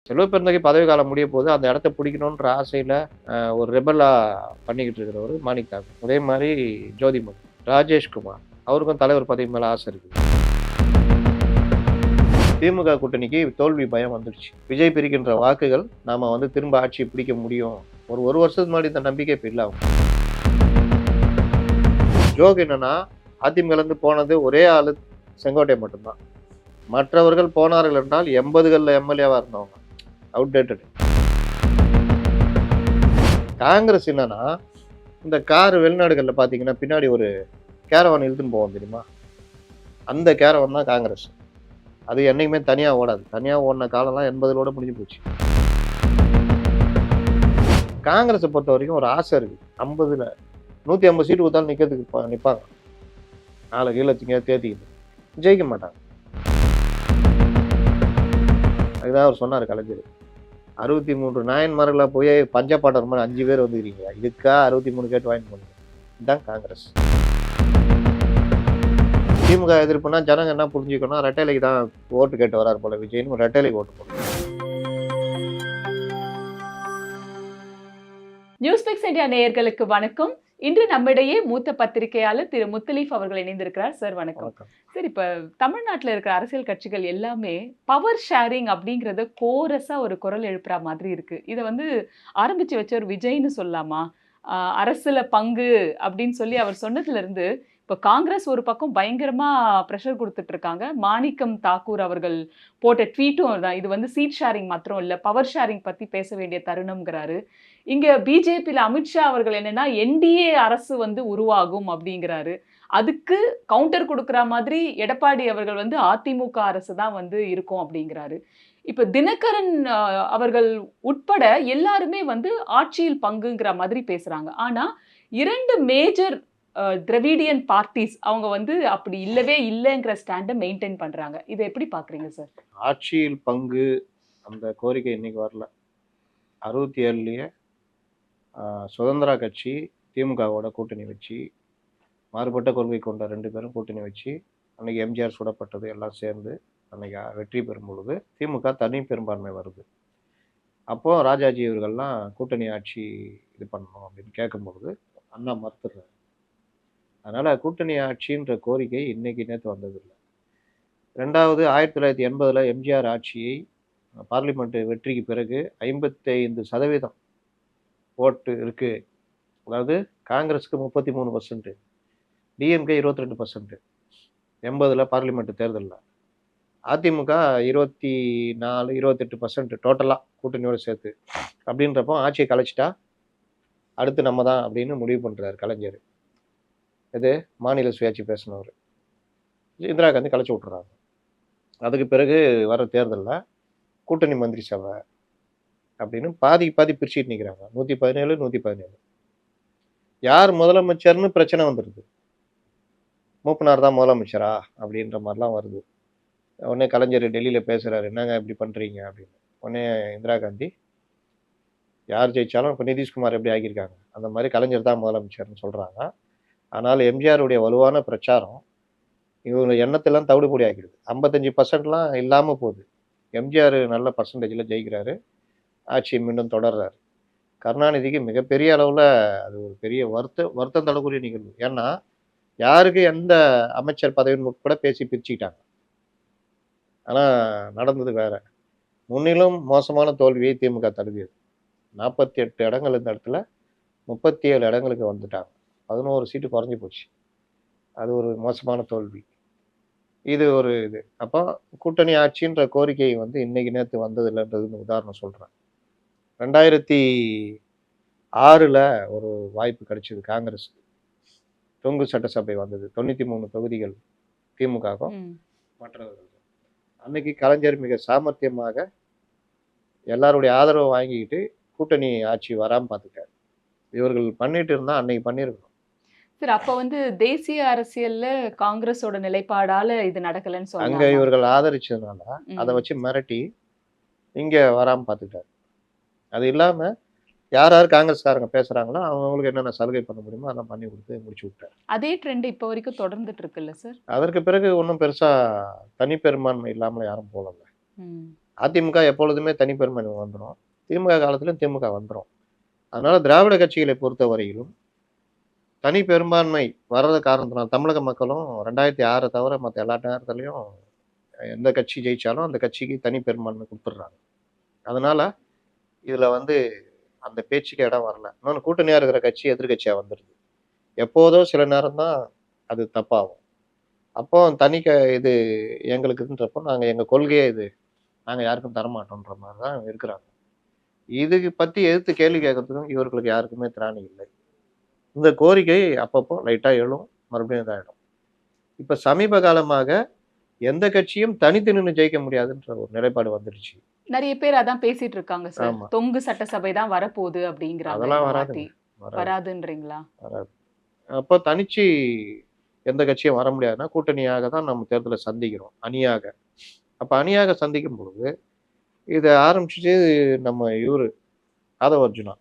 செல்வ பெருந்தகை பதவி காலம் முடிய போது அந்த இடத்த பிடிக்கணுன்ற ஆசையில ஒரு ரெபலா பண்ணிக்கிட்டு இருக்கிறவர் மாணிக் தாக்கூர். அதே மாதிரி ஜோதிமணி, ராஜேஷ்குமார் அவருக்கும் தலைவர் பதவி மேல ஆசை இருக்கு. திமுக கூட்டணிக்கு தோல்வி பயம் வந்துடுச்சு. விஜய் பிரிக்கின்ற வாக்குகள் நாம திரும்ப ஆட்சியை பிடிக்க முடியும். ஒரு வருஷத்துக்கு முன்னாடி இந்த நம்பிக்கை இப்ப இல்ல. ஜோக் என்னன்னா, அதிமுக இருந்து போனது ஒரே ஆளு செங்கோட்டை மட்டும்தான். மற்றவர்கள் போனார்கள் என்றால் 80களில் எம்எல்ஏவா இருந்தவங்க. அவுடேட்டட். காங்கிரஸ் என்னன்னா, இந்த கார் வெளிநாடுகளில் பார்த்தீங்கன்னா பின்னாடி ஒரு கேரவான் இழுத்துன்னு போவோம் தெரியுமா, அந்த கேரவான் தான் காங்கிரஸ். அது என்னைக்குமே தனியாக ஓடாது. தனியாக ஓடின காலம்லாம் 80களோட முடிஞ்சு போச்சு. காங்கிரஸை பொறுத்த வரைக்கும் ஒரு ஆசை இருக்கு. 50ல் 150 சீட்டு கொடுத்தாலும் நிற்கிறதுக்கு நிற்பாங்க. நாளை கீழே தேத்திக்கிட்டு ஜெயிக்க மாட்டாங்க. அதுதான் அவர் சொன்னார் கலைஞர். 63 நாயன்மார்களாக போய் பஞ்சப்பாண்டவர் மாதிரி 5 பேர் வந்துக்கிறீங்க, இதுக்கா 63 கேட்டு வாங்கி போனீங்க. இதுதான் காங்கிரஸ். திமுக எதிர்ப்புனா ஜனங்க என்ன புரிஞ்சுக்கணும், ரெட்டைலைக்கு தான் ஓட்டு கேட்டு வராரு போல விஜய்னு ரெட்டைலைக்கு ஓட்டு போடுறாங்க. நியூஸ்பிக்ஸ் இந்தியா நேயர்களுக்கு வணக்கம். இன்று நம்மிடையே மூத்த பத்திரிகையாளர் திரு முத்தலீஃப் அவர்கள் இணைந்திருக்கிறார். சார் வணக்கம். சார், இப்ப தமிழ்நாட்டில் இருக்கிற அரசியல் கட்சிகள் எல்லாமே பவர் ஷேரிங் அப்படிங்கறத கோரஸா ஒரு குரல் எழுப்புற மாதிரி இருக்கு. இதை ஆரம்பிச்சு வச்ச ஒரு விஜய்னு சொல்லலாமா? அரசுல பங்கு அப்படின்னு சொல்லி அவர் சொன்னதுல இருந்து இப்போ காங்கிரஸ் ஒரு பக்கம் பயங்கரமா ப்ரெஷர் கொடுத்துட்டு இருக்காங்க. மாணிக்கம் தாக்கூர் அவர்கள் போட்ட ட்வீட்டும் தான், இது சீட் ஷேரிங் மாத்திரம் இல்லை, பவர் ஷேரிங் பத்தி பேச வேண்டிய தருணம்ங்கிறாரு. இங்க பிஜேபியில் அமித்ஷா அவர்கள் என்னன்னா என்டிஏ அரசு உருவாகும் அப்படிங்கிறாரு. அதுக்கு கவுண்டர் கொடுக்குற மாதிரி எடப்பாடி அவர்கள் அதிமுக அரசு தான் இருக்கும் அப்படிங்கிறாரு. இப்ப தினகரன் அவர்கள் உட்பட எல்லாருமே ஆட்சியில் பங்குங்கிற மாதிரி பேசுறாங்க. ஆனா 2 மேஜர் திராவிடியன் பார்ட்டிஸ் அவங்க அப்படி இல்லவே இல்லைங்கிற ஸ்டாண்டை மெயின்டைன் பண்றாங்க. இதை எப்படி பாக்குறீங்க சார்? ஆட்சியில் பங்கு அந்த கோரிக்கை இன்னைக்கு வரல. 67லயே சுதந்திரா கட்சி திமுகவோட கூட்டணி வச்சு, மாறுபட்ட கொள்கை கொண்ட 2 பேரும் கூட்டணி வச்சு, அன்னைக்கு எம்ஜிஆர் சுடப்பட்டது எல்லாம் சேர்ந்து அன்னைக்கு வெற்றி பெறும் பொழுது திமுக தனி பெரும்பான்மை வருது. அப்போ ராஜாஜி இவர்கள்லாம் கூட்டணி ஆட்சி இது பண்ணணும் அப்படின்னு கேட்கும்பொழுது அண்ணா மறுத்துடுறாரு. அதனால கூட்டணி ஆட்சின்ற கோரிக்கை இன்னைக்கு நேற்று வந்ததில்லை. 2வது 1980ல் எம்ஜிஆர் ஆட்சியை பார்லிமெண்ட் வெற்றிக்கு பிறகு 55% ஓட்டு இருக்கு. அதாவது காங்கிரஸுக்கு 33%, டிஎம்கே 22%. 80ல் பார்லிமெண்ட் தேர்தலில் அதிமுக 24-28% டோட்டலாக கூட்டணியோடு சேர்த்து. அப்படின்றப்போ ஆட்சியை கலைச்சிட்டா அடுத்து நம்ம தான் அப்படின்னு முடிவு பண்ணுறாரு கலைஞர். இது மாநில சுயாட்சி பேசினவர். இந்திரா காந்தி கலைச்சி விட்டுறாங்க. அதுக்கு பிறகு வர தேர்தலில் கூட்டணி மந்திரி சபை அப்படின்னு பாதி பிரிச்சுட்டு நிற்கிறாங்க. 117-117. யார் முதலமைச்சர்னு பிரச்சனை வந்துடுது. மூப்பனார் தான் முதலமைச்சரா அப்படின்ற மாதிரிலாம் வருது. உடனே கலைஞர் டெல்லியில் பேசுகிறாரு, என்னங்க இப்படி பண்ணுறீங்க அப்படின்னு. உடனே இந்திரா காந்தி, யார் ஜெயிச்சாலும் இப்போ நிதிஷ்குமார் எப்படி ஆகியிருக்காங்க அந்த மாதிரி கலைஞர் தான் முதலமைச்சர்னு சொல்கிறாங்க. ஆனால் எம்ஜிஆருடைய வலுவான பிரச்சாரம் இவங்க எண்ணத்தெல்லாம் தவிடுபொடி ஆக்கிடுது. 55%லாம் இல்லாமல் போகுது. எம்ஜிஆர் நல்ல பர்சன்டேஜில் ஜெயிக்கிறாரு, ஆட்சியை மீண்டும் தொடர்றாரு. கருணாநிதிக்கு மிகப்பெரிய அளவில் அது ஒரு பெரிய வருத்தம் தரக்கூடிய நிகழ்வு. ஏன்னா யாருக்கு எந்த அமைச்சர் பதவின்னு கூட பேசி பிரிச்சுக்கிட்டாங்க. ஆனால் நடந்தது வேற. முன்னிலும் மோசமான தோல்வியை திமுக தழுவியது. 48 இடங்கள் இந்த இடத்துல 37 இடங்களுக்கு வந்துட்டாங்க. 11 சீட்டு குறைஞ்சி போச்சு. அது ஒரு மோசமான தோல்வி. இது ஒரு இது. அப்போ கூட்டணி ஆட்சின்ற கோரிக்கை இன்னைக்கு நேற்று வந்ததில்லைன்றதுன்னு உதாரணம் சொல்கிறேன். 2006ல் ஒரு வாய்ப்பு கிடைச்சது காங்கிரஸுக்கு. தொங்கு சட்டசபை வந்தது. 93 தொகுதிகள் திமுகவும் மற்றவர்கள். அன்னைக்கு கலைஞர் மிக சாமர்த்தியமாக எல்லாருடைய ஆதரவை வாங்கிக்கிட்டு கூட்டணி ஆட்சி வராமல் பார்த்துட்டார். இவர்கள் பண்ணிட்டு இருந்தா அன்னைக்கு பண்ணியிருக்கணும். சார், அப்ப தேசிய அரசியல்ல காங்கிரஸோட நிலைப்பாடால இது நடக்கலன்னு சொன்னாங்க. அங்க இவர்கள் ஆதரிச்சதுனால அதை வச்சு மிரட்டி இங்க வராம பார்த்துட்டாரு. அது இல்லாம யார் காங்கிரஸ்காரங்க பேசுறாங்களோ அவங்களுக்கு என்னென்ன சலுகை பண்ண முடியுமோ அதெல்லாம் பண்ணி கொடுத்து முடிச்சு விட்டார். அதே ட்ரெண்ட் இப்ப வரைக்கும் தொடர்ந்துட்டு இருக்குல்ல சார்? அதற்கு பிறகு ஒன்றும் பெருசா தனி பெரும்பான்மை இல்லாமல் யாரும் போகல. அதிமுக எப்பொழுதுமே தனிப்பெரும்பான்மை வந்துடும், திமுக காலத்திலும் திமுக வந்துடும். அதனால திராவிட கட்சிகளை பொறுத்த வரையிலும் தனி பெரும்பான்மை வர்றது காரணத்தினால் தமிழக மக்களும் 2006 தவிர மற்ற எல்லா நேரத்துலையும் எந்த கட்சி ஜெயிச்சாலும் அந்த கட்சிக்கு தனி பெரும்பான்மை கொடுத்துட்றாங்க. அதனால இதுல வந்து அந்த பேச்சுக்கு இடம் வரல. இன்னொன்று கூட்டணியா இருக்கிற கட்சி எதிர்கட்சியா வந்துடுது. எப்போதோ சில நேரம் தான் அது தப்பாகும். அப்போ இது எங்களுக்குன்றப்போ நாங்கள் எங்கள் கொள்கையே இது, நாங்கள் யாருக்கும் தரமாட்டோன்ற மாதிரி தான் இருக்கிறாங்க. இதுக்கு பற்றி எதிர்த்து கேள்வி கேட்கறதுக்கும் இவர்களுக்கு யாருக்குமே திராணி இல்லை. இந்த கோரிக்கை அப்பப்போ லைட்டாக எழும், மறுபடியும் இதாகிடும். இப்போ சமீப காலமாக எந்த கட்சியும் தனித்து நின்று ஜெயிக்க முடியாதுன்ற ஒரு நிலைப்பாடு வந்துடுச்சு. நிறைய பேர் அதான் பேசிட்டு இருக்காங்க சார். ஆமா. தொங்கு சட்டசபை தான் வரப்போகுது அப்படிங்கிறாங்க. அதெல்லாம் வராது, வராதுன்றீங்களா? வராது. அப்போ தனிச்சு எந்த கட்சியும் வர முடியாதுன்னா கூட்டணியாக தான் நம்ம தேர்தலை சந்திக்கிறோம், அணியாக. அப்போ அணியாக சந்திக்கும் பொழுது இதை ஆரம்பிச்சுட்டு நம்ம இவரு ஆதவ அர்ஜுனா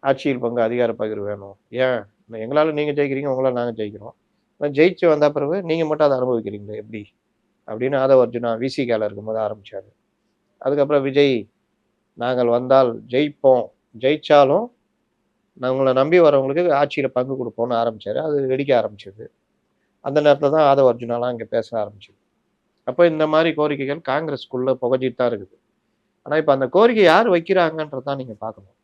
ஆட்சியில் பங்கு அதிகார பகிர்வு வேணும், ஏன் எங்களால் நீங்கள் ஜெயிக்கிறீங்க, உங்களால் நாங்கள் ஜெயிக்கிறோம், ஜெயிச்சு வந்த பிறகு நீங்கள் மட்டும் அதை அனுபவிக்கிறீங்களே எப்படி அப்படின்னு ஆதவ அர்ஜுனா விசிகால இருக்கும்போது ஆரம்பிச்சாரு. அதுக்கப்புறம் விஜய் நாங்கள் வந்தால் ஜெயிப்போம், ஜெயிச்சாலும் உங்களை நம்பி வரவங்களுக்கு ஆட்சியில் பங்கு கொடுப்போம்னு ஆரம்பிச்சாரு. அது வெடிக்க ஆரம்பிச்சது. அந்த நேரத்தில் தான் ஆதவ அர்ஜுனாலாம் இங்கே பேச ஆரம்பிச்சது. அப்போ இந்த மாதிரி கோரிக்கைகள் காங்கிரஸ்குள்ளே புகஞ்சிட்டு தான் இருக்குது. ஆனால் இப்போ அந்த கோரிக்கை யார் வைக்கிறாங்கன்றதான் நீங்கள் பார்க்கணும்.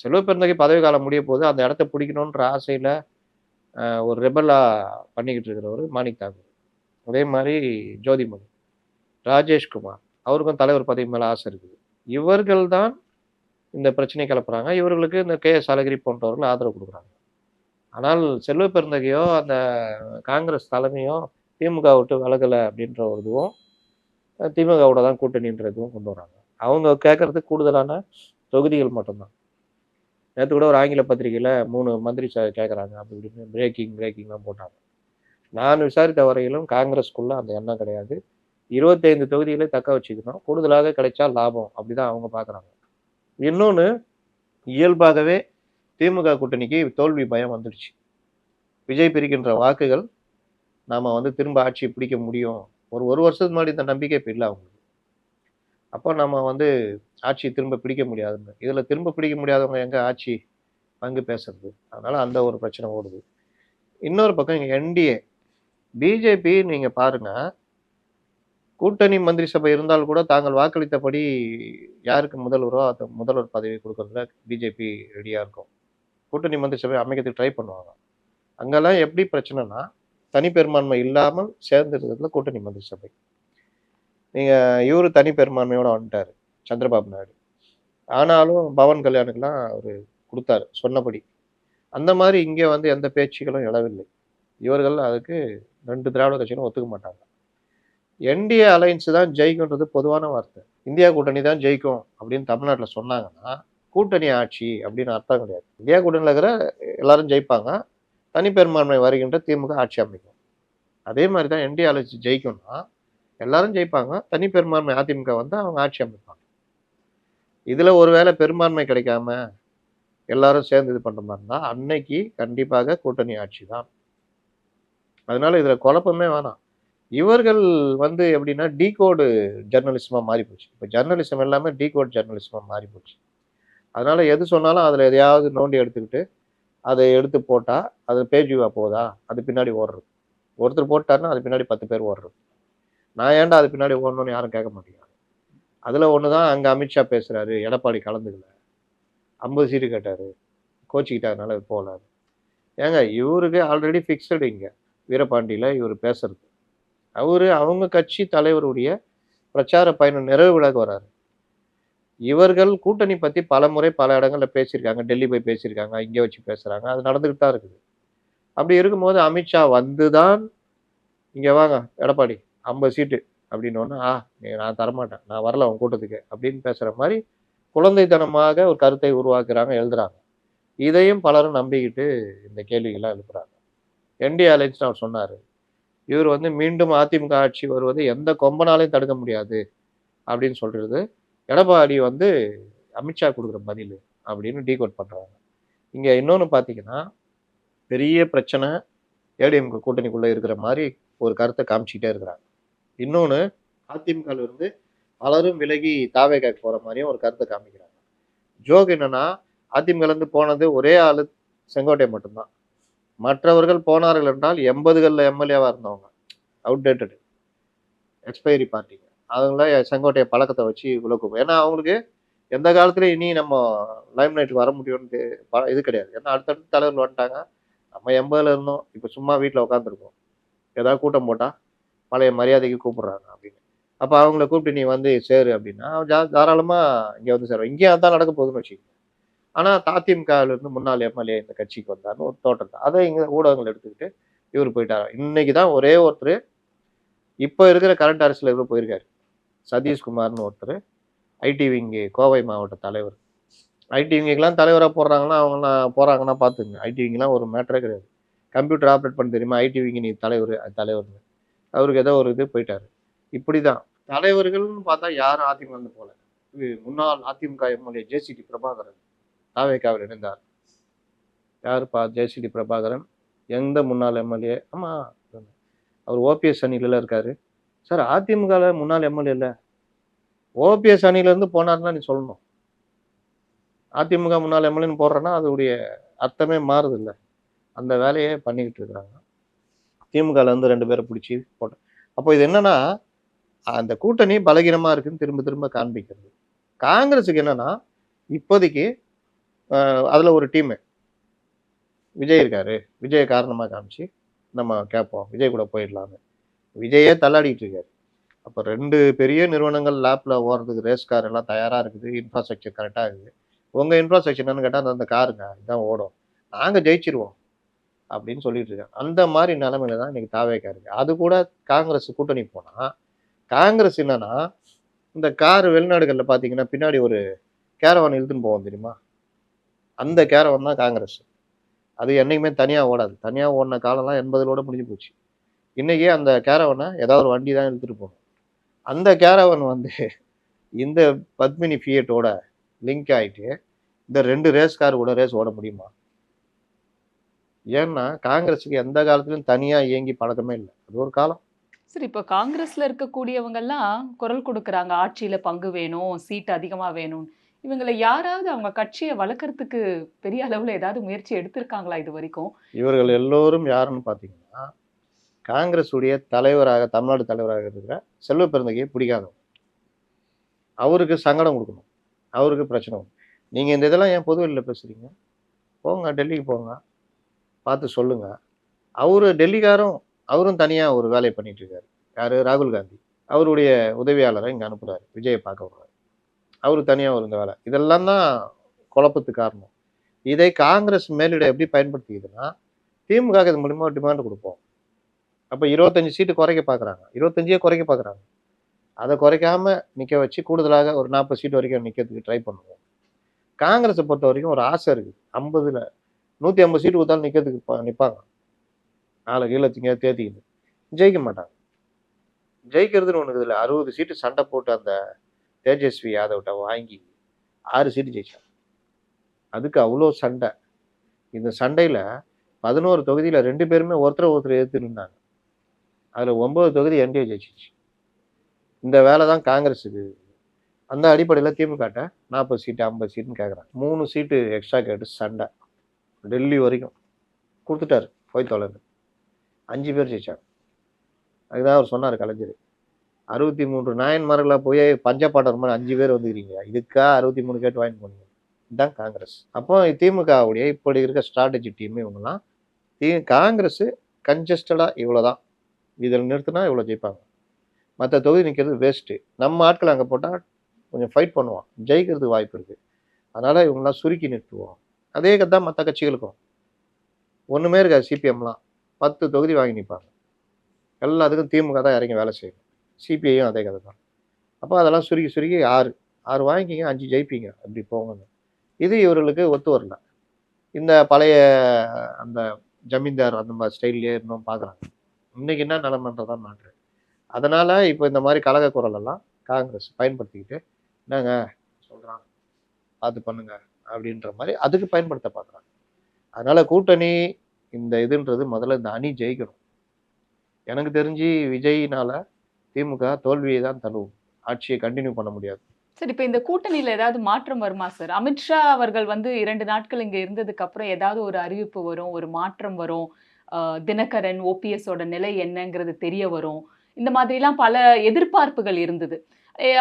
செல்வ பெருந்தகை பதவி காலம் முடிய போது அந்த இடத்த பிடிக்கணுன்ற ஆசையில் ஒரு ரெபலாக பண்ணிக்கிட்டு இருக்கிறவர் மாணிக் தாக்கூர், அதே மாதிரி ஜோதிமணி, ராஜேஷ்குமார், அவருக்கும் தலைவர் பதவி மேலே ஆசை இருக்குது. இவர்கள் தான் இந்த பிரச்சனை கிளப்புறாங்க. இவர்களுக்கு இந்த KS அழகிரி போன்றவர்கள் ஆதரவு கொடுக்குறாங்க. ஆனால் செல்வ பெருந்தகையோ அந்த காங்கிரஸ் தலைமையோ திமுக விட்டு விலகலை அப்படின்ற ஒரு இதுவும் திமுகவோட தான் கூட்டணின்றதும் கொண்டு வராங்க. அவங்க கேட்கறது கூடுதலான தொகுதிகள் மட்டும்தான். நேற்று கூட ஒரு ஆங்கில பத்திரிகையில் 3 மந்திரி கேட்குறாங்க அப்படி இப்படின்னு பிரேக்கிங்லாம் போட்டாங்க. நான் விசாரித்த வரையிலும் காங்கிரஸ்குள்ளே அந்த எண்ணம் கிடையாது. 25 தொகுதிகளை தக்க வச்சுக்கணும், கூடுதலாக கிடைச்சா லாபம், அப்படிதான் அவங்க பார்க்குறாங்க. இன்னொன்று, இயல்பாகவே திமுக கூட்டணிக்கு தோல்வி பயம் வந்துடுச்சு. விஜய் பிரிக்கின்ற வாக்குகள் நாம் திரும்ப ஆட்சி பிடிக்க முடியும், ஒரு வருஷத்துக்கு முன்னாடி இந்த நம்பிக்கை இப்போ இல்லை அவங்களுக்கு. அப்போ நம்ம ஆட்சி திரும்ப பிடிக்க முடியாதுன்னு, இதில் திரும்ப பிடிக்க முடியாதவங்க எங்கே ஆட்சி பங்கு பேசுறது? அதனால் அந்த ஒரு பிரச்சனை ஓடுது. இன்னொரு பக்கம் இங்கே NDA பிஜேபி நீங்கள் பாருங்கள், கூட்டணி மந்திரி சபை இருந்தால் கூட தாங்கள் வாக்களித்தபடி யாருக்கு முதல்வரோ அந்த முதல்வர் பதவி கொடுக்கறதுல பிஜேபி ரெடியாக இருக்கும். கூட்டணி மந்திரி சபை அமைக்கிறதுக்கு ட்ரை பண்ணுவாங்க. அங்கெல்லாம் எப்படி பிரச்சனைனா, தனி பெரும்பான்மை இல்லாமல் சேர்ந்துருக்கிறதுல கூட்டணி மந்திரி சபை. நீங்கள் இவரு தனி பெரும்பான்மையோடு வந்துட்டார் சந்திரபாபு நாயுடு. ஆனாலும் பவன் கல்யாணுக்கெல்லாம் அவர் கொடுத்தாரு சொன்னபடி. அந்த மாதிரி இங்கே எந்த பேச்சுகளும் எழவில்லை. இவர்கள் அதுக்கு 2 திராவிட கட்சிகளும் ஒத்துக்க மாட்டாங்க. NDA அலையன்ஸ் தான் ஜெயிக்கும்ன்றது பொதுவான வார்த்தை. இந்தியா கூட்டணி தான் ஜெயிக்கும் அப்படின்னு தமிழ்நாட்டில் சொன்னாங்கன்னா கூட்டணி ஆட்சி அப்படின்னு அர்த்தம் கிடையாது. இந்தியா கூட்டணியில் இருக்கிற எல்லாரும் ஜெயிப்பாங்க, தனி பெரும்பான்மை வருகின்ற திமுக ஆட்சி அமைக்கும். அதே மாதிரி தான் NDA அலையன்ஸ் ஜெயிக்கும்னா எல்லாரும் ஜெயிப்பாங்க, தனி பெரும்பான்மை அதிமுக அவங்க ஆட்சி அமைப்பாங்க. இதில் ஒருவேளை பெரும்பான்மை கிடைக்காம எல்லாரும் சேர்ந்து இது பண்ணுற மாதிரி இருந்தால் அன்னைக்கு கண்டிப்பாக கூட்டணி ஆட்சி தான். அதனால இதில் குழப்பமே வேணாம். இவர்கள் எப்படின்னா டீகோடு ஜெர்னலிசமாக மாறி போச்சு. இப்போ ஜெர்னலிசம் எல்லாமே டீகோட் ஜெர்னலிசமாக மாறி போச்சு. அதனால எது சொன்னாலும் அதில் எதையாவது நோண்டி எடுத்துக்கிட்டு அதை எடுத்து போட்டால் அது பேஜ் வியூவாக போதா, அது பின்னாடி ஓடுறது. ஒருத்தர் போட்டாருன்னா அது பின்னாடி 10 பேர் ஓடுறது. நான் ஏன்டா அது பின்னாடி ஓடணும்னு யாரும் கேட்க மாட்டேங்கிறாங்க. அதில் ஒன்று தான் அங்கே அமித்ஷா பேசுகிறாரு, எடப்பாடி கலந்துக்கல, 50 சீட்டு கேட்டார், கோச்சிக்கிட்டாருனால போகல. ஏங்க இவருக்கு ஆல்ரெடி ஃபிக்ஸடு இங்கே வீரபாண்டியில் இவர் பேசுறது. அவங்க கட்சி தலைவருடைய பிரச்சார பயணம் நிறைவு விழாக்கு வராரு. இவர்கள் கூட்டணி பற்றி பல முறை பல இடங்களில் பேசியிருக்காங்க, டெல்லி போய் பேசியிருக்காங்க, இங்கே வச்சு பேசுகிறாங்க, அது நடந்துக்கிட்டு தான் இருக்குது. அப்படி இருக்கும்போது அமித்ஷா தான் இங்கே வாங்க எடப்பாடி 50 சீட்டு அப்படின்னோன்னா நான் தரமாட்டேன், நான் வரல அவங்க கூட்டத்துக்கு அப்படின்னு பேசுகிற மாதிரி குழந்தைத்தனமாக ஒரு கருத்தை உருவாக்குறாங்க, எழுதுறாங்க. இதையும் பலரும் நம்பிக்கிட்டு இந்த கேள்விகள்லாம் எழுப்புறாங்க. NDA அலைன்ஸ் அவர் சொன்னார், இவர் மீண்டும் அதிமுக ஆட்சி வருவது எந்த கொம்பனாலையும் தடுக்க முடியாது அப்படின்னு சொல்கிறது எடப்பாடி அமித்ஷா கொடுக்குற பதில் அப்படின்னு டீகோட் பண்ணுறாங்க. இங்கே இன்னொன்று பார்த்தீங்கன்னா, பெரிய பிரச்சனை ADMK கூட்டணிக்குள்ளே இருக்கிற மாதிரி ஒரு கருத்தை காமிச்சிக்கிட்டே இருக்கிறாங்க. இன்னொன்று, அதிமுகவில் இருந்து பலரும் விலகி தாவேகாக்கு போற மாதிரியும் ஒரு கருத்தை காமிக்கிறாங்க. ஜோக் என்னன்னா, அதிமுகல இருந்து போனது ஒரே ஆளு செங்கோட்டையன் மட்டும்தான். மற்றவர்கள் போனார்கள் என்றால் 80களில் எம்எல்ஏவா இருந்தவங்க, அவுடேட்டட் எக்ஸ்பைரி பார்ட்டிங்க. அவங்கள செங்கோட்டைய பழக்கத்தை வச்சு உலகம். ஏன்னா அவங்களுக்கு எந்த காலத்துலயும் இனி நம்ம லைம் லைட்டுக்கு வர முடியும்னு இது கிடையாது. ஏன்னா அடுத்தடுத்து தலைவர்கள் வந்துட்டாங்க. நம்ம 80ல இருந்தோம், இப்போ சும்மா வீட்டில் உட்காந்துருக்கோம். ஏதாவது கூட்டம் போட்டால் பழைய மரியாதைக்கு கூப்பிடுறாங்க அப்படின்னு. அப்போ அவங்கள கூப்பிட்டு நீ வந்து சேரு அப்படின்னா அவன் தாராளமாக இங்கே வந்து சேருவான். இங்கேயும் அதான் நடக்க போகுதுன்னு வச்சுக்கோங்க. ஆனால் அதிமுகவிலிருந்து முன்னாள் எம்எல்ஏ இந்த கட்சிக்கு வந்தாருன்னு ஒரு தோட்டம் தான். அதை இங்கே ஊடகங்கள் எடுத்துக்கிட்டு இவர் போயிட்டார். இன்னைக்கு தான் ஒரே ஒருத்தர் இப்போ இருக்கிற கரண்ட் அரசியல் இவர் போயிருக்காரு. சதீஷ்குமார்னு ஒருத்தர், ஐடி விங்கு கோவை மாவட்ட தலைவர். ஐடி விங்குக்கெல்லாம் தலைவராக போடுறாங்கன்னா அவங்களாம் போகிறாங்கன்னா பார்த்துங்க. ஐடி விங்கெலாம் ஒரு மேட்டரே கிடையாது. கம்ப்யூட்டர் ஆப்ரேட் பண்ண தெரியுமா, ஐடி விங்கு நீ தலைவர், அது தலைவர்னு அவருக்கு ஏதோ ஒரு இது போயிட்டாரு. இப்படி தான் தலைவர்கள்னு பார்த்தா யாரும் அதிமுக வந்து போல. முன்னாள் அதிமுக எம்எல்ஏ ஜேசிடி பிரபாகரன் தாவேகாவில் இணைந்தார். யாருப்பா ஜேசிடி பிரபாகரன்? எந்த முன்னாள் எம்எல்ஏ? ஆமாம், அவர் ஓபிஎஸ் அணியில இருக்காரு. சார் அதிமுகவில் முன்னாள் எம்எல்ஏ இல்லை, ஓபிஎஸ் அணியிலேருந்து போனார்னா நீ சொல்லணும். அதிமுக முன்னாள் எம்எல்ஏன்னு போடுறேன்னா அதோடைய அர்த்தமே மாறுது இல்லை. அந்த வேலையே பண்ணிக்கிட்டு இருக்கிறாங்க. திமுகலேருந்து 2 பேரை பிடிச்சி போட்டேன். அப்போ இது என்னன்னா, அந்த கூட்டணி பலகீனமாக இருக்குன்னு திரும்ப திரும்ப காண்பிக்கிறது. காங்கிரஸுக்கு என்னன்னா, இப்போதைக்கு அதில் ஒரு டீமு விஜய் இருக்காரு, விஜயை காரணமாக காமிச்சு நம்ம கேட்போம், விஜய் கூட போயிடலான்னு. விஜயே தள்ளாடிட்டு இருக்காரு. அப்போ 2 பெரிய நிறுவனங்கள் லேப்பில் ஓடுறதுக்கு ரேஸ் கார் எல்லாம் தயாராக இருக்குது, இன்ஃப்ராஸ்ட்ரக்சர் கரெக்டாக இருக்குது. உங்கள் இன்ஃப்ராஸ்ட்ரக்சர் என்னன்னு கேட்டால் அந்த காருங்க இதுதான் ஓடும், நாங்கள் ஜெயிச்சிருவோம் அப்படின்னு சொல்லிட்டு இருக்காங்க. அந்த மாதிரி நிலைமையில தான் இன்னைக்கு தாவேகா இருக்கு. அது கூட காங்கிரஸ் கூட்டணி போனால், காங்கிரஸ் என்னன்னா, இந்த கார் வெளிநாடுகளில் பார்த்தீங்கன்னா பின்னாடி ஒரு கேரவான் இழுத்துன்னு போவோம் தெரியுமா, அந்த கேரவான் தான் காங்கிரஸ். அது என்னைக்குமே தனியாக ஓடாது. தனியாக ஓடின காலம்லாம் 80களோட முடிஞ்சு போச்சு. இன்னைக்கே அந்த கேரவனை ஏதாவது ஒரு வண்டி தான் இழுத்துட்டு போகணும். அந்த கேரவன் வந்து இந்த பத்மினி ஃபியட்டோட லிங்க் ஆகிட்டு இந்த 2 ரேஸ் கார் கூட ரேஸ் ஓட முடியுமா? ஏன்னா காங்கிரஸுக்கு எந்த காலத்துலையும் தனியாக இயங்கி பழக்கமே இல்லை. அது ஒரு காலம். சரி, இப்போ காங்கிரஸ்ல இருக்கக்கூடியவங்கெல்லாம் குரல் கொடுக்குறாங்க, ஆட்சியில பங்கு வேணும், சீட் அதிகமா வேணும்னு. இவங்களை யாராவது அவங்க கட்சியை வளர்க்கறதுக்கு பெரிய அளவுல ஏதாவது முயற்சி எடுத்திருக்காங்களா இது வரைக்கும்? இவர்கள் எல்லோரும் யாருன்னு பார்த்தீங்கன்னா, காங்கிரஸ் உடைய தலைவராக, தமிழ்நாடு தலைவராக இருக்கிற செல்வ பெருந்தகையை பிடிக்காதவங்க. அவருக்கு சங்கடம் கொடுக்கணும், அவருக்கு பிரச்சனை வரும். நீங்கள் இந்த இதெல்லாம் ஏன் பொதுவெளியில் பேசுகிறீங்க? போங்க டெல்லிக்கு போங்க, பார்த்து சொல்லுங்க. அவரு டெல்லிக்காரும் அவரும் தனியாக ஒரு வேலையை பண்ணிட்டு இருக்காரு. யார்? ராகுல் காந்தி அவருடைய உதவியாளரை இங்கே அனுப்புகிறாரு, விஜயை பார்க்க விடுறாரு. அவரு தனியாக ஒரு இந்த வேலை. இதெல்லாம் தான் குழப்பத்துக்கு காரணம். இதை காங்கிரஸ் மேலிட எப்படி பயன்படுத்திக்குதுன்னா, திமுக இது மூலியமாக டிமாண்ட் கொடுப்போம். அப்போ 25 சீட்டு குறைக்க பார்க்குறாங்க, 25 குறைக்க பார்க்குறாங்க. அதை குறைக்காம நிற்க வச்சு கூடுதலாக ஒரு 40 சீட்டு வரைக்கும் நிற்கிறதுக்கு ட்ரை பண்ணுவோம். காங்கிரஸை பொறுத்த வரைக்கும் ஒரு ஆசை இருக்குது, 50ல் 150 சீட்டு கொடுத்தாலும் நிற்கிறதுக்கு நிற்பாங்க. நாளை கீழே தேத்திக்கிது ஜெயிக்க மாட்டாங்க. ஜெயிக்கிறதுன்னு ஒன்று இதில் 60 சீட்டு சண்டை போட்டு அந்த தேஜஸ்வி யாதவ்கிட்ட வாங்கி 6 சீட்டு ஜெயிச்சாங்க. அதுக்கு அவ்வளோ சண்டை. இந்த சண்டையில் 11 தொகுதியில் 2 பேருமே ஒருத்தர் எதிர்த்து நின்றாங்க. அதில் 9 தொகுதி என்டிஏ ஜெயிச்சிச்சு. இந்த வேலை தான் காங்கிரஸுக்கு. அந்த அடிப்படையில் திமுகட்ட 40 சீட்டு 50 சீட்டுன்னு கேட்குறாங்க. 3 சீட்டு எக்ஸ்ட்ரா கேட்டு சண்டை டெல்லி வரைக்கும் கொடுத்துட்டாரு, போய் தொலைது. 5 பேர் ஜெயிச்சாங்க. அதுதான் அவர் சொன்னார் கலைஞர், 63 நாயன்மார்களாக போய் பஞ்சப்பாட்டர் மாதிரி 5 பேர் வந்துக்கிறீங்க, இதுக்கா 63 கேட்டு வாங்கி போனீங்க. இதுதான் காங்கிரஸ். அப்போ திமுகவுடைய இப்படி இருக்க ஸ்ட்ராட்டஜி டீம் இவங்கெல்லாம் காங்கிரஸ் கன்ஜஸ்டடாக இவ்வளோதான், இதில் நிறுத்தினா இவ்வளோ ஜெயிப்பாங்க, மற்ற தொகுதி நிற்கிறது வேஸ்ட்டு, நம்ம ஆட்கள் அங்கே போட்டால் கொஞ்சம் ஃபைட் பண்ணுவான், ஜெயிக்கிறதுக்கு வாய்ப்பு இருக்குது, அதனால் இவங்களாம் சுருக்கி நிறுத்துவோம். அதே கதை தான் மற்ற கட்சிகளுக்கும். ஒன்றுமே இருக்காது. சிபிஎம்லாம் 10 தொகுதி வாங்கி நிற்பாங்க. எல்லாத்துக்கும் திமுக தான் இறங்கி வேலை செய்யணும். சிபிஐயும் அதே கதை தான். அப்போ அதெல்லாம் சுருக்கி 6 வாங்கிக்கிங்க, 5 ஜெயிப்பீங்க, அப்படி போங்க. இது இவர்களுக்கு ஒத்து வரல. இந்த பழைய அந்த ஜமீன்தார் அந்த மாதிரி ஸ்டைல்லே இன்னும் பார்க்குறாங்க. இன்னைக்கு என்ன நிலைமைன்றதான் மாற்று. அதனால் இப்போ இந்த மாதிரி கழக குரலெல்லாம் காங்கிரஸ் பயன்படுத்திக்கிட்டு என்னங்க சொல்கிறான் பார்த்து பண்ணுங்க அப்படின்ற மாதிரி அதுக்கு பயன்படுத்த பார்க்குறாங்க. அதனால் கூட்டணி இந்த இதுன்றது முதல்ல இந்த அணி ஜெயிக்கணும். எனக்கு தெரிஞ்சு விஜய்னால திமுக தோல்வியை தான் தழுவும், ஆட்சியை கண்டினியூ பண்ண முடியாது. சரி, இப்ப இந்த கூட்டணியில ஏதாவது மாற்றம் வருமா சார்? அமித்ஷா அவர்கள் வந்து 2 நாட்கள் இங்க இருந்ததுக்கு அப்புறம் ஏதாவது ஒரு அறிவிப்பு வரும், ஒரு மாற்றம் வரும். அ தினகரன், ஓபிஎஸ் ஓட நிலை என்னங்கிறது தெரிய வரும். இந்த மாதிரிலாம் பல எதிர்பார்ப்புகள் இருந்தது.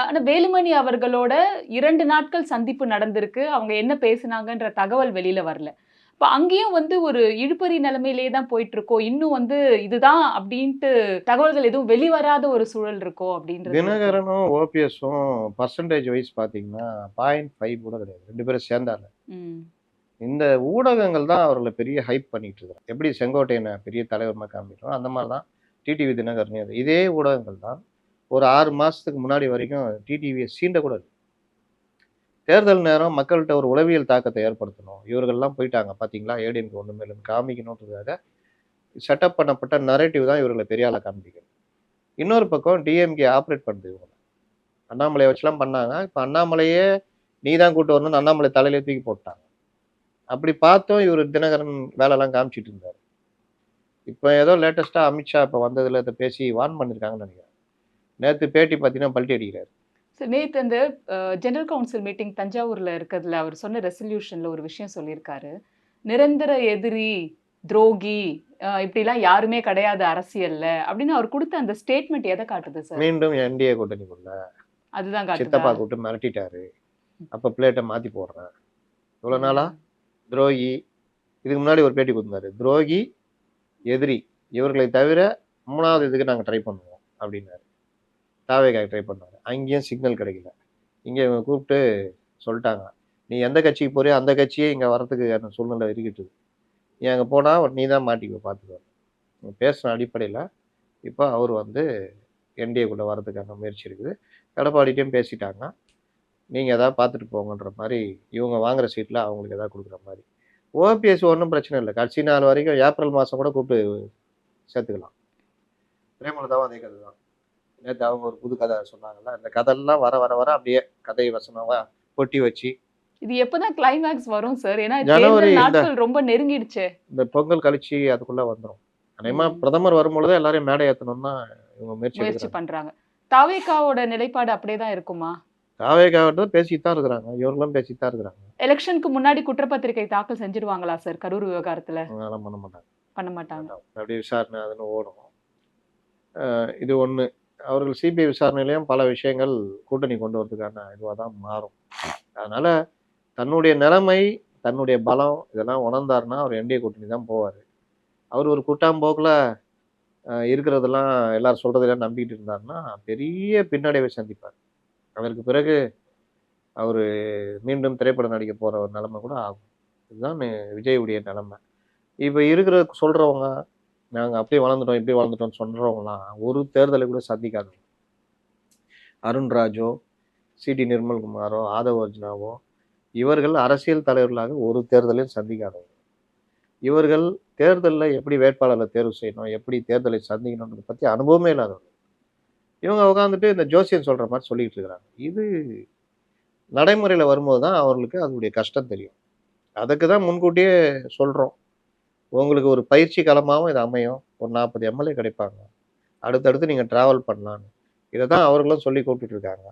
ஆனா வேலுமணி அவர்களோட 2 நாட்கள் சந்திப்பு நடந்திருக்கு. அவங்க என்ன பேசுனாங்கன்ற தகவல் வெளியில வரல. இப்ப அங்கேயும் வந்து ஒரு இழுபறி நிலைமையிலேயே தான் போயிட்டு இருக்கோ? இன்னும் வந்து இதுதான் அப்டின்ட்டு தகவல்கள் எதுவும் வெளிவராத ஒரு சூழல் இருக்கோ? அப்டின்றது எனக்கு தினகரனும் ஓபிஎஸும் பர்சன்டேஜ் வைஸ் பார்த்தீங்கன்னா 0.5 கூட கிடையாது, 2 பேரும் சேர்ந்தாங்க. ம். இந்த ஊடகங்கள் தான் அவர்களை பெரிய ஹைப் பண்ணிட்டு இருக்காங்க. எப்படி செங்கோட்டையனை பெரிய தலைவர்மா காமிக்கிறோம், அந்த மாதிரி தான் டிடிவி தினகரனே. அது இதே ஊடகங்கள் தான் ஒரு 6 மாசத்துக்கு முன்னாடி வரைக்கும் டிடிவியை சீண்ட கூட இல்லை. தேர்தல் நேரம் மக்கள்கிட்ட ஒரு உளவியல் தாக்கத்தை ஏற்படுத்தணும், இவர்கள்லாம் போயிட்டாங்க பார்த்தீங்களா, ஏடிஎம்கே ஒன்றுமே இல்லைன்னு காமிக்கணுன்றதுக்காக செட்டப் பண்ணப்பட்ட நரேட்டிவ் தான் இவர்களை பெரிய ஆளா காமிக்கிறது. இன்னொரு பக்கம் டிஎம்கே ஆப்ரேட் பண்ணுது இவங்க. அண்ணாமலையை வச்சுலாம் பண்ணாங்க. இப்போ அண்ணாமலையே நீ தான் கூட்டு வரணும்னு அண்ணாமலை தலையிலே தூக்கி போட்டாங்க. அப்படி பார்த்தோம் இவர் தினகரன் வேலைலாம் காமிச்சிட்டு இருந்தார். இப்போ ஏதோ லேட்டஸ்டா அமித்ஷா இப்போ வந்ததுல இதை பேசி வார்ன் பண்ணியிருக்காங்கன்னு நினைக்கிறேன். நேற்று பேட்டி பார்த்தீங்கன்னா பல்ட்டி அடிக்கிறார். சரி, நேத்து அந்த ஜெனரல் கவுன்சில் மீட்டிங் தஞ்சாவூர்ல இருக்கிறதுல அவர் சொன்ன ரெசல்யூஷன்ல ஒரு விஷயம் சொல்லியிருக்காரு. நிரந்தர எதிரி, துரோகி இப்படிலாம் யாருமே கிடையாது அரசியல்ல அப்படின்னு அவர் கொடுத்த அந்த ஸ்டேட்மெண்ட் எதை காட்டுது சார்? மீண்டும் என்டிஏ கூட்டணிக்குள்ள அதுதான் காட்டுதா? சித்தப்பா கூட்டு மிரட்டிட்டாரு. அப்போ பிளேட்டை மாற்றி போடுறேன். இவ்வளோ நாளா துரோகி. இதுக்கு முன்னாடி ஒரு பேட்டி கொடுத்தாரு, துரோகி, எதிரி இவர்களை தவிர 3வது இதுக்கு நாங்கள் ட்ரை பண்ணுவோம் அப்படின்னாரு. தாவேக்காக ட்ரை பண்ணாரு. அங்கேயும் சிக்னல் கிடைக்கல. இங்கே இவங்க கூப்பிட்டு சொல்லிட்டாங்க, நீ எந்த கட்சிக்கு போறியோ அந்த கட்சியே இங்கே வரத்துக்கு சூழ்நிலை இருக்கிட்டுது. நீ அங்கே போனால் நீ தான் மாட்டிக்குவ பார்த்துக்கோ. பேசின அடிப்படையில் இப்போ அவர் வந்து என்டிஏக்குள்ளே வரதுக்கான முயற்சி இருக்குது. எடப்பாடிட்டையும் பேசிட்டாங்க, நீங்கள் எதாவது பார்த்துட்டு போங்கன்ற மாதிரி, இவங்க வாங்குற சீட்டில் அவங்களுக்கு எதாவது கொடுக்குற மாதிரி. ஓபிஎஸ் ஒன்றும் பிரச்சனை இல்லை, கடைசி நாள் வரைக்கும் ஏப்ரல் மாதம் கூட கூப்பிட்டு சேர்த்துக்கலாம். பிரேமலதாவும் அதே கதை தான். நேற்று அவங்க ஒரு புது கதை சொன்னாங்கல்ல, அந்த கதையெல்லாம் வர வர வர அப்படியே கதை வசனமா கொட்டி வச்சு இது எப்பதான் கிளைமேக்ஸ் வரும் சார்? ஏன்னா ஜனவரி தேர்தல் இந்த நாட்கள் ரொம்ப நெருங்கிடுச்சே. இந்த பொங்கல் கழிச்சு அதுக்குள்ள வந்துடும். அநேகமா ம். பிரதமர் வரும்பொழுது எல்லாரையும் மேடை ஏற்றணும்னா இவங்க முயற்சி முயற்சி எடுக்கிறாங்க. பண்றாங்க. தாவேகாவோட நிலைப்பாடு அப்படியே தான் இருக்குமா? தாவேக்காவிட்ட பேசிட்டு தான் இருக்கிறாங்க, இவர்களும் பேசிட்டு தான் இருக்கிறாங்க. எலெக்ஷனுக்கு முன்னாடி குற்றப்பத்திரிகை தாக்கல் செஞ்சிடுவாங்களா சார் கரூர் விவகாரத்துல? அதெல்லாம் பண்ண மாட்டாங்க. பண்ண மாட்டாங்க. அப்படியே விசாரணை அதுன்னு ஓடும். இது ஒன்று. அவர்கள் சிபிஐ விசாரணையிலையும் பல விஷயங்கள் கூட்டணி கொண்டு வரதுக்கான இதுவாக தான் மாறும். அதனால தன்னுடைய நிலைமை, தன்னுடைய பலம் இதெல்லாம் உணர்ந்தாருன்னா அவர் என்டிஏ கூட்டணி தான் போவார். அவர் ஒரு கூட்டாம்போக்கில் இருக்கிறதெல்லாம் எல்லாரும் சொல்கிறதெல்லாம் நம்பிக்கிட்டு இருந்தாருன்னா பெரிய பின்னடைவை சந்திப்பார். அதற்கு பிறகு அவர் மீண்டும் திரைப்படம் நடிக்க போகிற ஒரு நிலைமை கூட ஆகும். இதுதான் விஜயுடைய நிலைமை. இப்போ இருக்கிற சொல்கிறவங்க நாங்கள் அப்படியே வளர்ந்துட்டோம் இப்படி வளர்ந்துட்டோம்னு சொல்கிறவங்களாம் ஒரு தேர்தலை கூட சந்திக்காதவங்க. அருண்ராஜோ, சிடி நிர்மல்குமாரோ, ஆதவ அர்ஜுனாவோ இவர்கள் அரசியல் தலைவர்களாக ஒரு தேர்தலையும் சந்திக்காதவங்க. இவர்கள் தேர்தலில் எப்படி வேட்பாளரை தேர்வு செய்யணும், எப்படி தேர்தலை சந்திக்கணுன்றதை பற்றி அனுபவமே இல்லாதவங்க. இவங்க உட்காந்துட்டு இந்த ஜோசியம் சொல்கிற மாதிரி சொல்லிட்டு இருக்கிறாங்க. இது நடைமுறையில் வரும்போது தான் அவர்களுக்கு அதனுடைய கஷ்டம் தெரியும். அதுக்கு தான் முன்கூட்டியே சொல்கிறோம், உங்களுக்கு ஒரு பயிற்சி களமாகவும் இது அமையும், ஒரு 40 எம்எல்ஏ கிடைப்பாங்க, அடுத்தடுத்து நீங்கள் ட்ராவல் பண்ணலான்னு. இதை தான் அவர்களும் சொல்லி கூப்பிட்டு இருக்காங்க.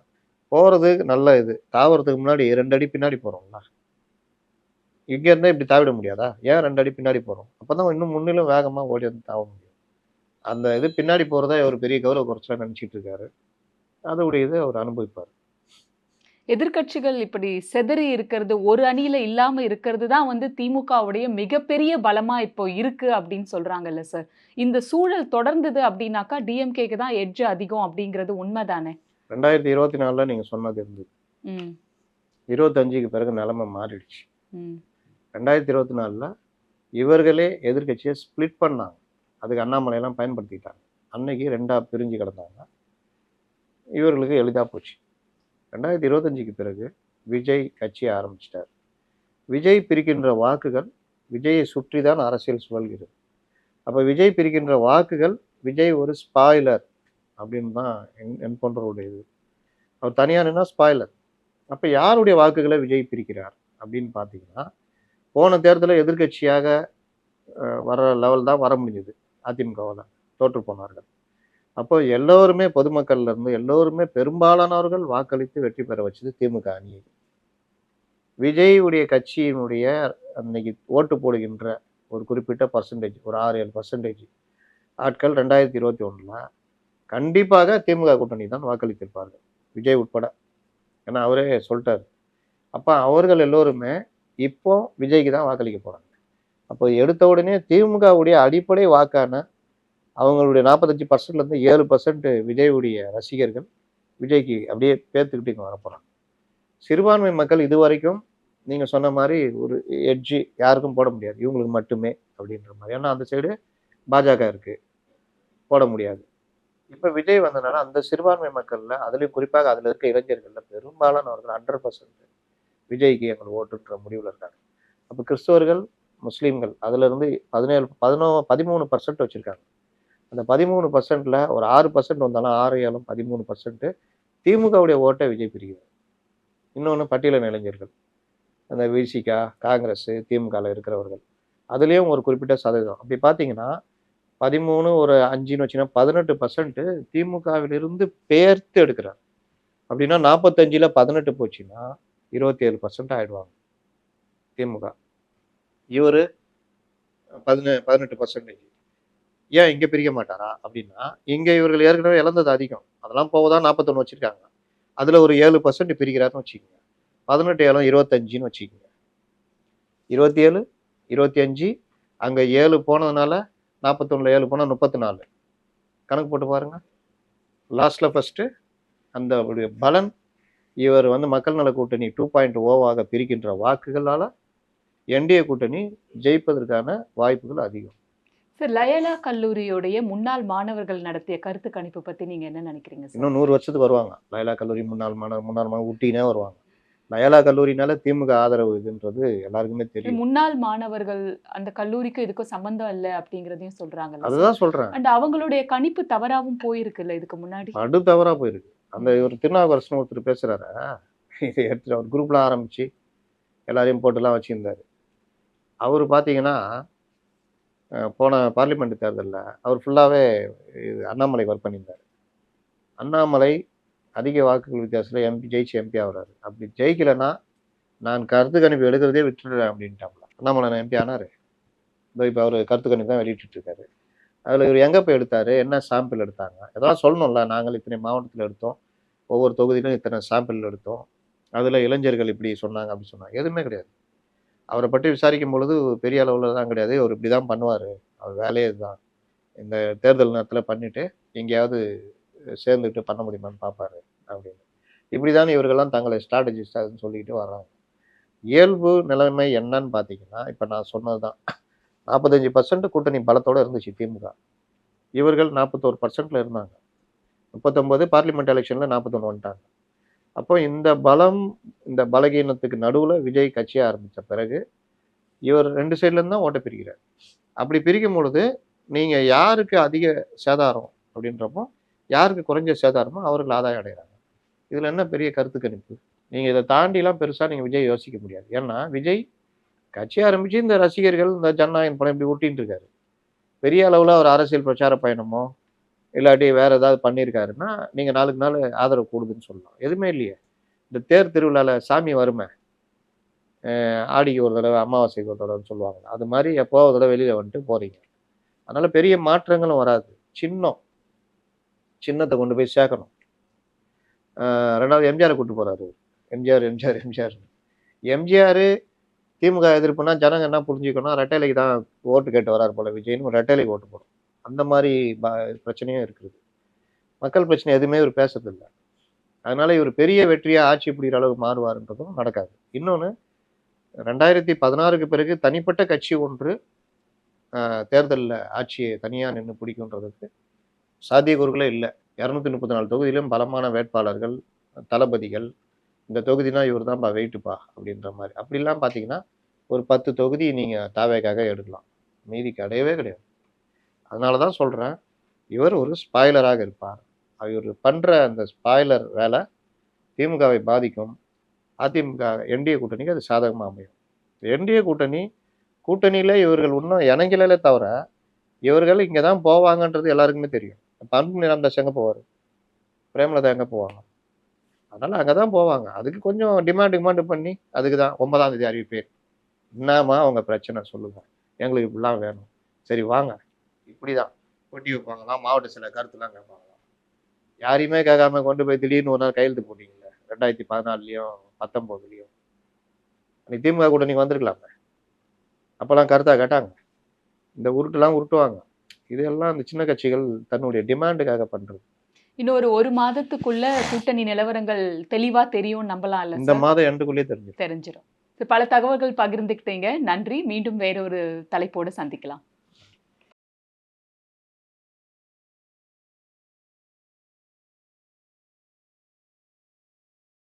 போகிறது நல்ல இது, தாவறதுக்கு முன்னாடி 2 அடி பின்னாடி போகிறோம்ல, இங்கே இருந்தால் இப்படி தாவிட முடியாதா? ஏன் 2 அடி பின்னாடி போகிறோம்? அப்போ தான் இன்னும் முன்னிலும் வேகமாக ஓடி வந்து தாவ முடியும். அந்த இது பின்னாடி போகிறதா ஒரு பெரிய கௌரவ குறைச்சலாக நினச்சிட்டு இருக்காரு. அதோடைய இதை அவர் அனுபவிப்பார். எதிர்க்கட்சிகள் இப்படி சிதறி இருக்கிறது, ஒரு அணியில இல்லாம இருக்கிறது தான் வந்து திமுகவுடைய மிகப்பெரிய பலமா இப்போ இருக்கு அப்படின்னு சொல்றாங்கல்ல சார். இந்த சூழல் தொடர்ந்தது அப்படின்னாக்கா டிஎம்கேக்கு தான் எட்ஜ் அதிகம் அப்படிங்கிறது உண்மைதானே? 2024 நீங்கள் சொன்னது இருந்தது. ம். 25க்கு பிறகு நிலைமை மாறிடுச்சு. ம். 2024 இவர்களே எதிர்க்கட்சியை ஸ்பிளிட் பண்ணாங்க. அதுக்கு அண்ணாமலையெல்லாம் பயன்படுத்திட்டாங்க. அன்னைக்கு 2ஆ பிரிஞ்சு கிடந்தாங்க. இவர்களுக்கு எளிதாக போச்சு. 2025க்கு பிறகு விஜய் கட்சியை ஆரம்பிச்சிட்டார். விஜய் பிரிக்கின்ற வாக்குகள் விஜயை சுற்றி தான் அரசியல் சுழல்கிறது. அப்போ விஜய் பிரிக்கின்ற வாக்குகள் விஜய் ஒரு ஸ்பாய்லர் அப்படின்னு தான் என்கவுண்டருடைய இது. அவர் தனியாக நின்னா ஸ்பாய்லர். அப்போ யாருடைய வாக்குகளை விஜய் பிரிக்கிறார் அப்படின்னு பார்த்தீங்கன்னா, போன தேர்தலில் எதிர்க்கட்சியாக வர லெவல் தான் வர முடிஞ்சது. அதிமுகவில் தோற்று போனார்கள். அப்போ எல்லோருமே பொதுமக்கள்ல இருந்து எல்லோருமே பெரும்பாலானவர்கள் வாக்களித்து வெற்றி பெற வச்சது திமுக அணியை. விஜயுடைய கட்சியினுடைய அன்னைக்கு ஓட்டு போடுகின்ற ஒரு குறிப்பிட்ட பர்சன்டேஜ், ஒரு 6-7% ஆட்கள் 2021 கண்டிப்பாக திமுக கூட்டணி தான் வாக்களித்திருப்பார்கள், விஜய் உட்பட. ஏன்னா அவரே சொல்லிட்டாரு. அப்ப அவர்கள் எல்லோருமே இப்போ விஜய்க்கு தான் வாக்களிக்க போறாங்க. அப்போ எடுத்த உடனே திமுகவுடைய அடிப்படை வாக்கான அவங்களுடைய 45%லேருந்து 7% விஜயுடைய ரசிகர்கள் விஜய்க்கு அப்படியே பேர்த்துக்கிட்டு இங்கே வரப்போறாங்க. சிறுபான்மை மக்கள் இதுவரைக்கும் நீங்க சொன்ன மாதிரி ஒரு எட்ஜி யாருக்கும் போட முடியாது, இவங்களுக்கு மட்டுமே அப்படின்ற மாதிரி. ஏன்னா அந்த சைடு பாஜக இருக்கு, போட முடியாது. இப்ப விஜய் வந்தனால அந்த சிறுபான்மை மக்கள்ல, அதுலயும் குறிப்பாக அதுல இருக்க இளைஞர்கள்ல பெரும்பாலானவர்கள் 100% விஜய்க்கு எங்கள் ஓட்டுன்ற முடிவுல இருக்காங்க. அப்ப கிறிஸ்தவர்கள், முஸ்லீம்கள் அதுல இருந்து 13% வச்சிருக்காங்க. அந்த 13%ல ஒரு 6% வந்தாலும் 6-7-13% திமுகவுடைய ஓட்டை விஜய் பிரிக்கிறார். இன்னொன்று பட்டியலின இளைஞர்கள், அந்த விசிகா, காங்கிரஸ், திமுகவில் இருக்கிறவர்கள், அதுலேயும் ஒரு குறிப்பிட்ட சதவீதம். அப்படி பார்த்தீங்கன்னா 13 ஒரு 5ன்னு வச்சுன்னா 18% திமுகவிலிருந்து பெயர்த்து எடுக்கிறார். அப்படின்னா 45ல் 18 போச்சுன்னா 27% ஆயிடுவாங்க திமுக. இவர் 18%. ஏன் இங்கே பிரிக்க மாட்டாரா அப்படின்னா, இங்கே இவர்கள் ஏற்கனவே இழந்தது அதிகம், அதெல்லாம் போகதான் 41 வச்சிருக்காங்க. அதில் ஒரு 7% பிரிக்கிறாருன்னு வச்சுக்கோங்க. 18-7-25ன்னு வச்சுக்கோங்க. 27, 25, அங்கே 7 போனதுனால 41ல் 7 போனால் 34. கணக்கு போட்டு பாருங்க. லாஸ்ட்ல ஃபர்ஸ்ட் அந்த பலன் இவர் மக்கள் நல கூட்டணி 2.0 பிரிக்கின்ற வாக்குகளால் என்டிஏ கூட்டணி ஜெயிப்பதற்கான வாய்ப்புகள் அதிகம். சார், லயோலா கல்லூரியுடைய முன்னாள் மாணவர்கள் நடத்திய கருத்து கணிப்பு பத்தி நீங்க என்ன நினைக்கிறீங்க சார்? இன்னும் 100 வருஷத்துக்கு வருவாங்க. லயோலா கல்லூரி முன்னாள் மாணவர் ஊட்டினே வருவாங்க. லயோலா கல்லூரினால திமுக ஆதரவு இதுன்றது எல்லாருக்குமே தெரியும். முன்னாள் மாணவர்கள் அந்த கல்லூரிக்கு இதுக்கும் சம்பந்தம் இல்லை அப்படிங்கிறதையும் சொல்றாங்கல்ல. அதுதான் சொல்றேன். அண்ட் அவங்களுடைய கணிப்பு தவறாவும் போயிருக்குல்ல இதுக்கு முன்னாடி. படு தவறா போயிருக்கு. அந்த ஒரு திருநாவுக்கரசன் ஒருத்தர் பேசுறாரு, இதை எடுத்துட்டு அவர் குரூப்லாம் ஆரம்பிச்சு எல்லாரையும் போட்டுலாம் வச்சிருந்தாரு. அவர் பார்த்தீங்கன்னா போன பார்லிமெண்ட் தேர்தலில் அவர் ஃபுல்லாகவே அண்ணாமலை ஒர்க் பண்ணியிருந்தார். அண்ணாமலை அதிக வாக்குகள் வித்தியாசத்தில் ஜெயிச்சு எம்பி ஆகுறாரு. அப்படி ஜெயிக்கலைன்னா நான் கருத்து கணிப்பு எடுக்கிறதே விட்டுடுறேன் அப்படின்ட்டாப்ல. அண்ணாமலை எம்பி ஆனார். இப்போ அவர் கருத்து கணிப்பு தான் வெளியிட்டு இருக்காரு. அதில் இவர் எங்கே போய் எடுத்தார், என்ன சாம்பிள் எடுத்தாங்க, எதாவது சொல்லணும்ல. நாங்கள் இத்தனை மாவட்டத்தில் எடுத்தோம், ஒவ்வொரு தொகுதியிலும் இத்தனை சாம்பிள் எடுத்தோம், அதில் இளைஞர்கள் இப்படி சொன்னாங்க அப்படி சொன்னாங்க, எதுவுமே கிடையாது. அவரை பற்றி விசாரிக்கும் பொழுது பெரிய அளவில் தான் கிடையாது, அவர் இப்படி தான் பண்ணுவார், அவர் வேலையே இதுதான், இந்த தேர்தல் நேரத்தில் பண்ணிவிட்டு எங்கேயாவது சேர்ந்துக்கிட்டு பண்ண முடியுமான்னு பார்ப்பாரு அப்படின்னு. இப்படி தான் இவர்கள்லாம் தங்களை ஸ்ட்ராட்டஜிஸ்டாக சொல்லிக்கிட்டு வர்றாங்க. இயல்பு நிலைமை என்னன்னு பார்த்தீங்கன்னா, இப்போ நான் சொன்னது தான், 45% கூட்டணி பலத்தோடு இருந்துச்சு திமுக. இவர்கள் 41%ல இருந்தாங்க. 39 பார்லிமெண்ட் எலெக்ஷனில் 41 வந்துட்டாங்க. அப்போ இந்த பலம், இந்த பலகீனத்துக்கு நடுவில் விஜய் கட்சியை ஆரம்பித்த பிறகு இவர் 2 சைட்லேருந்து தான் ஓட்டை பிரிக்கிறார். அப்படி பிரிக்கும் பொழுது நீங்கள் யாருக்கு அதிக சேதாரம் அப்படின்றப்போ, யாருக்கு குறைஞ்ச சேதாரமோ அவர்கள் ஆதாயம் அடைகிறாங்க. இதில் என்ன பெரிய கருத்து கணிப்பு? நீங்கள் இதை தாண்டிலாம் பெருசாக நீங்கள் விஜய் யோசிக்க முடியாது. ஏன்னா விஜய் கட்சி ஆரம்பித்து இந்த ரசிகர்கள், இந்த ஜனநாயகம் படம் இப்படி ஊட்டின்னு இருக்காரு. பெரிய அளவில் ஒரு அரசியல் பிரச்சார பயணமோ இல்லாட்டி வேற ஏதாவது பண்ணியிருக்காருன்னா நீங்கள் நாளுக்கு நாள் ஆதரவு கூடுதுன்னு சொல்லலாம். எதுவுமே இல்லையே. இந்த தேர் திருவிழாவில் சாமி வருமே, ஆடிக்கு ஒரு தடவை அமாவாசைக்கு ஒரு தடவைன்னு சொல்லுவாங்க, அது மாதிரி எப்போ ஒரு தடவை வெளியில் வந்துட்டு போகிறீங்க. அதனால் பெரிய மாற்றங்களும் வராது. சின்னத்தை கொண்டு போய் சேர்க்கணும். 2வது எம்ஜிஆரை கூப்பிட்டு போகிறாரு. எம்ஜிஆர் திமுக எதிர்ப்புனா ஜனங்க என்ன புரிஞ்சுக்கணும், ரெட்டைலைக்கு தான் ஓட்டு கேட்டு வராரு போல விஜய்னு ஒரு ரெட்டைலைக்கு ஓட்டு போடும். அந்த மாதிரி பிரச்சனையும் இருக்குது. மக்கள் பிரச்சனை எதுவுமே இவர் பேசுறதில்லை. அதனால இவர் பெரிய வெற்றியாக ஆட்சி பிடிக்கிற அளவுக்கு மாறுவார்ன்றதும் நடக்காது. இன்னொன்று, 2016க்கு பிறகு தனிப்பட்ட கட்சி ஒன்று தேர்தலில் ஆட்சியை தனியாக நின்று பிடிக்குன்றதுக்கு சாத்தியக்கூறுகளே இல்லை. 234 தொகுதியிலும் பலமான வேட்பாளர்கள், தளபதிகள், இந்த தொகுதினா இவர் தான்ப்பா வெயிட்டுப்பா அப்படின்ற மாதிரி. அப்படிலாம் பார்த்தீங்கன்னா ஒரு 10 தொகுதி நீங்கள் தாவேக்காக எடுக்கலாம், மீதி கிடையவே கிடையாது. அதனால தான் சொல்கிறேன், இவர் ஒரு ஸ்பாய்லராக இருப்பார். இவர் பண்ணுற அந்த ஸ்பாய்லர் வேலை திமுகவை பாதிக்கும். அதிமுக என்டிஏ கூட்டணிக்கு அது சாதகமாக அமையும். என்டிஏ கூட்டணியில் இவர்கள் இன்னும் இணங்கலே தவிர இவர்கள் இங்கே தான் போவாங்கன்றது எல்லாருக்குமே தெரியும். அப்ப அன்புமணி ராமதாஸ் எங்க போவாரு? பிரேமலதா எங்க போவாங்க? அதனால அங்கதான் போவாங்க. அதுக்கு கொஞ்சம் டிமாண்ட் பண்ணி அதுக்கு தான் 9ஆம் தேதி அறிவிப்பேன். என்னம்மா உங்க பிரச்சனை சொல்லுங்க. எங்களுக்கு இப்படிலாம் வேணும். சரி வாங்க. இப்படிதான் போட்டி வைப்பாங்களாம். மாவட்ட சில கருத்துலாம் கேட்பாங்களாம். யாரையுமே கேட்காம கொண்டு போய் திடீர்னு ஒரு நாள் கையெழுத்து போட்டீங்கல்ல. 2014லயும் 19லயும். நீ திமுக கூட நீங்க வந்திருக்கலாமே. அப்பலாம் கருத்தா கேட்டாங்க. இந்த உருட்டுலாம் உருட்டுவாங்க. இதெல்லாம் இந்த சின்ன கட்சிகள் தன்னுடைய டிமாண்டுக்காக பண்றது. இன்னொரு 1 மாதத்துக்குள்ள கூட்டணி நிலவரங்கள் தெளிவா தெரியும் நம்பலாம்ல இந்த சார்? மாதம் எண்டுக்குள்ளேயே தெரிஞ்சிடும். தெரிஞ்சிரும். பல தகவல்கள் பகிர்ந்துக்கிட்டீங்க. நன்றி. மீண்டும் வேறொரு தலைப்போடு சந்திக்கலாம்.